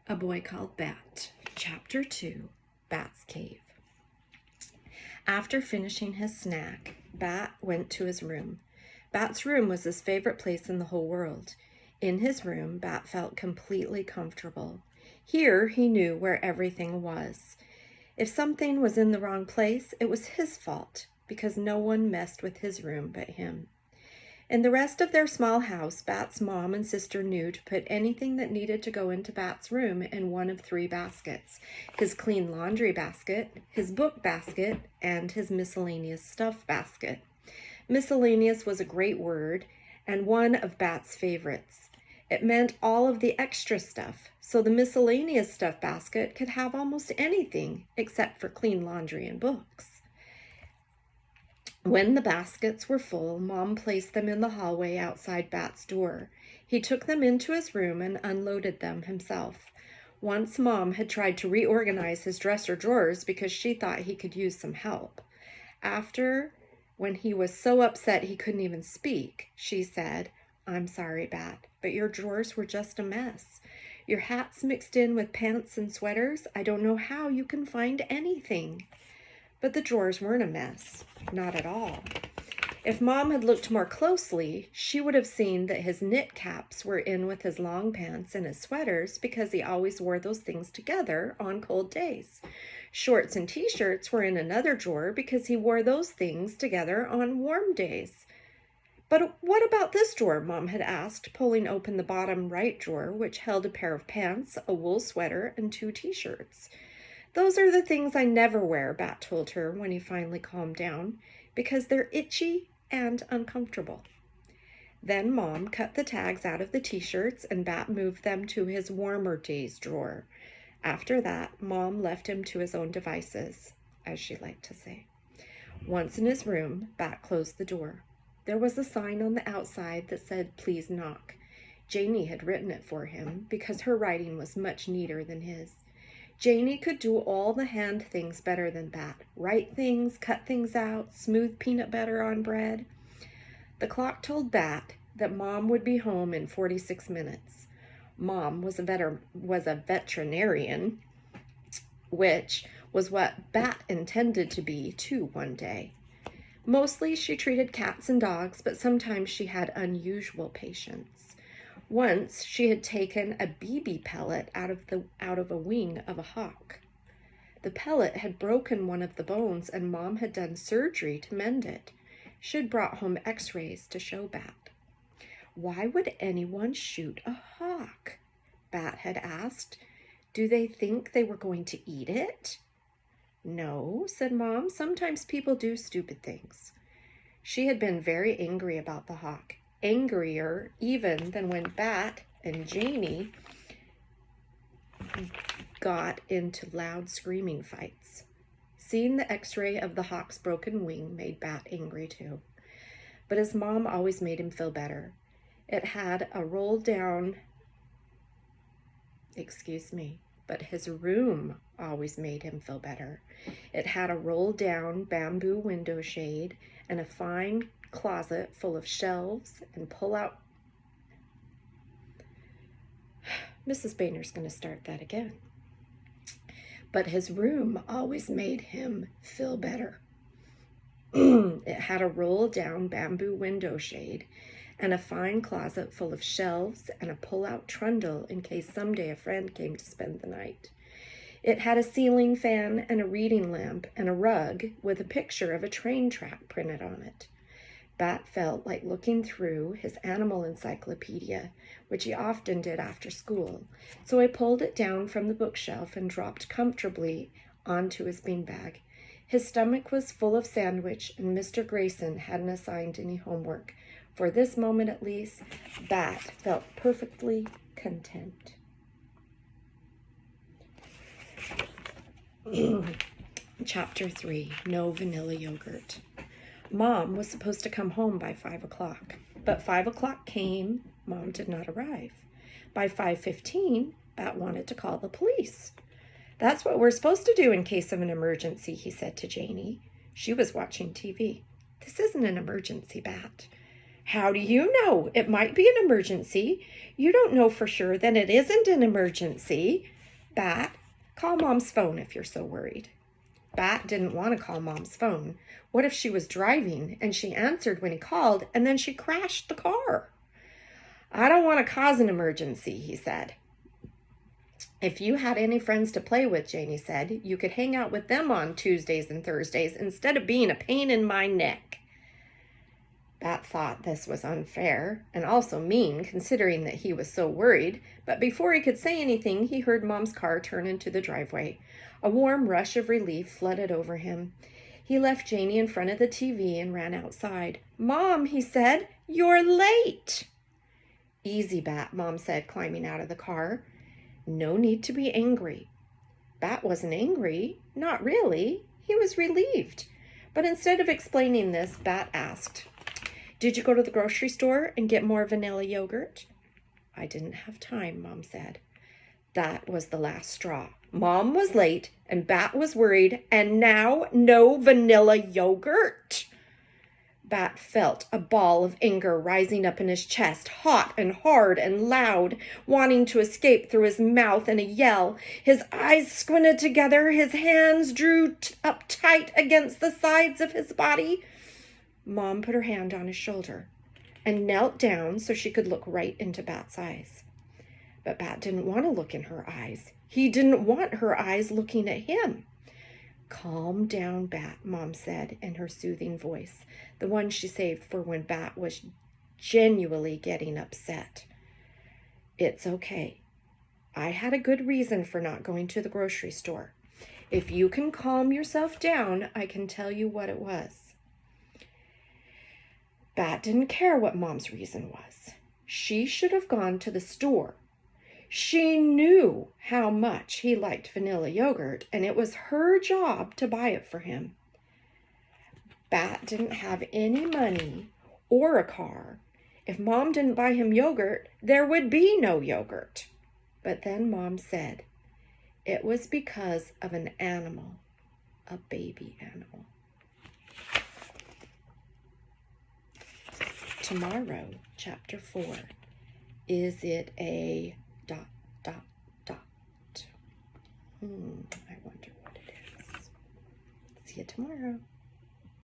A Boy Called Bat, Chapter 2, Bat's Cave. After finishing his snack, Bat went to his room. Bat's room was his favorite place in the whole world. In his room, Bat felt completely comfortable. Here, he knew where everything was. If something was in the wrong place, it was his fault, because no one messed with his room but him. In the rest of their small house, Bat's mom and sister knew to put anything that needed to go into Bat's room in one of three baskets: his clean laundry basket, his book basket, and his miscellaneous stuff basket. Miscellaneous was a great word and one of Bat's favorites. It meant all of the extra stuff, so the miscellaneous stuff basket could have almost anything except for clean laundry and books. When the baskets were full, Mom placed them in the hallway outside Bat's door. He took them into his room and unloaded them himself. Once Mom had tried to reorganize his dresser drawers because she thought he could use some help. After, when he was so upset he couldn't even speak, she said, "I'm sorry, Bat, but your drawers were just a mess. Your hats mixed in with pants and sweaters. I don't know how you can find anything." But the drawers weren't a mess, not at all. If Mom had looked more closely, she would have seen that his knit caps were in with his long pants and his sweaters because he always wore those things together on cold days. Shorts and t-shirts were in another drawer because he wore those things together on warm days. "But what about this drawer?" Mom had asked, pulling open the bottom right drawer, which held a pair of pants, a wool sweater, and 2 t-shirts. "Those are the things I never wear," Bat told her when he finally calmed down, "because they're itchy and uncomfortable." Then Mom cut the tags out of the t-shirts and Bat moved them to his warmer days drawer. After that, Mom left him to his own devices, as she liked to say. Once in his room, Bat closed the door. There was a sign on the outside that said, "Please knock." Janie had written it for him because her writing was much neater than his. Janie could do all the hand things better than Bat. Write things, cut things out, smooth peanut butter on bread. The clock told Bat that Mom would be home in 46 minutes. Mom was a veterinarian, which was what Bat intended to be too one day. Mostly she treated cats and dogs, but sometimes she had unusual patients. Once she had taken a BB pellet out of a wing of a hawk. The pellet had broken one of the bones and Mom had done surgery to mend it. She had brought home x-rays to show Bat. "Why would anyone shoot a hawk?" Bat had asked. "Do they think they were going to eat it?" "No," said Mom. "Sometimes people do stupid things." She had been very angry about the hawk. Angrier even than when Bat and Janie got into loud screaming fights. Seeing the x-ray of the hawk's broken wing made Bat angry too. But his mom always made him feel better. But his room always made him feel better. It had a roll-down bamboo window shade and a fine closet full of shelves and pull-out... Mrs. Boehner's going to start that again. But his room always made him feel better. It had a roll-down bamboo window shade and a fine closet full of shelves and a pull-out trundle in case someday a friend came to spend the night. It had a ceiling fan and a reading lamp and a rug with a picture of a train track printed on it. Bat felt like looking through his animal encyclopedia, which he often did after school, so he pulled it down from the bookshelf and dropped comfortably onto his beanbag. His stomach was full of sandwich, and Mr. Grayson hadn't assigned any homework. For this moment at least, Bat felt perfectly content. Chapter 3, No Vanilla Yogurt. Mom was supposed to come home by 5 o'clock, but 5 o'clock came, Mom did not arrive. By 5:15, Bat wanted to call the police. "That's what we're supposed to do in case of an emergency," he said to Janie. She was watching TV. "This isn't an emergency, Bat." "How do you know? It might be an emergency. You don't know for sure, then it isn't an emergency." Bat, call Mom's phone if you're so worried. Bat didn't want to call Mom's phone. What if she was driving and she answered when he called and then she crashed the car? I don't want to cause an emergency, he said. If you had any friends to play with, Janie said, you could hang out with them on Tuesdays and Thursdays instead of being a pain in my neck. Bat thought this was unfair and also mean, considering that he was so worried, but before he could say anything, he heard Mom's car turn into the driveway. A warm rush of relief flooded over him. He left Janie in front of the TV and ran outside. Mom, he said, you're late. Easy, Bat, Mom said, climbing out of the car. No need to be angry. Bat wasn't angry, not really. He was relieved. But instead of explaining this, Bat asked, did you go to the grocery store and get more vanilla yogurt? I didn't have time, Mom said. That was the last straw. Mom was late and Bat was worried, and now no vanilla yogurt. Bat felt a ball of anger rising up in his chest, hot and hard and loud, wanting to escape through his mouth in a yell. His eyes squinted together, his hands drew up tight against the sides of his body. Mom put her hand on his shoulder and knelt down so she could look right into Bat's eyes. But Bat didn't want to look in her eyes. He didn't want her eyes looking at him. Calm down, Bat, Mom said in her soothing voice, the one she saved for when Bat was genuinely getting upset. It's okay. I had a good reason for not going to the grocery store. If you can calm yourself down, I can tell you what it was. Bat didn't care what Mom's reason was. She should have gone to the store. She knew how much he liked vanilla yogurt, and it was her job to buy it for him. Bat didn't have any money or a car. If Mom didn't buy him yogurt, there would be no yogurt. But then Mom said it was because of an animal, a baby animal. Tomorrow, chapter 4, is it a ... I wonder what it is. See you tomorrow.